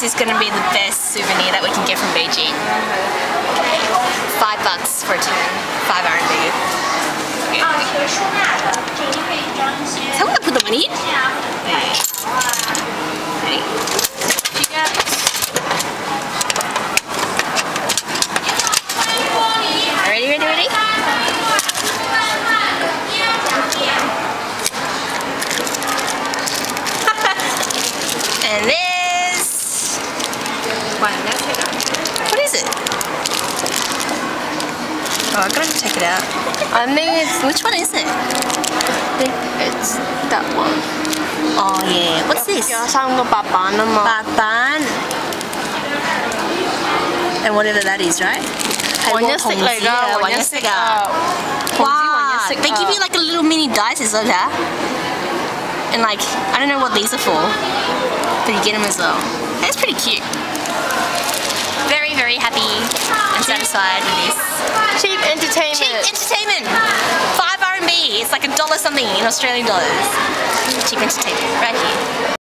this is going to be the best souvenir that we can get from Beijing. $5 for a turn. 5 RMB. Okay. So I'm going to put the money in. Ready? Ready? And this. What is it? Oh, I'm gonna check it out. I think it's. Which one is it? I think it's that one. Oh yeah. What's this? 有3個白板啊嘛。白板. And whatever that is, right? 雲一色嚟㗎，雲一色啊。Wow. They give you like a little mini dice, is that? And like, I don't know what these are for, but you get them as well. That's pretty cute. Very, very happy and satisfied with this. Cheap entertainment. Cheap entertainment. 5 RMB. It's like $1 something in Australian dollars. Cheap entertainment, right here.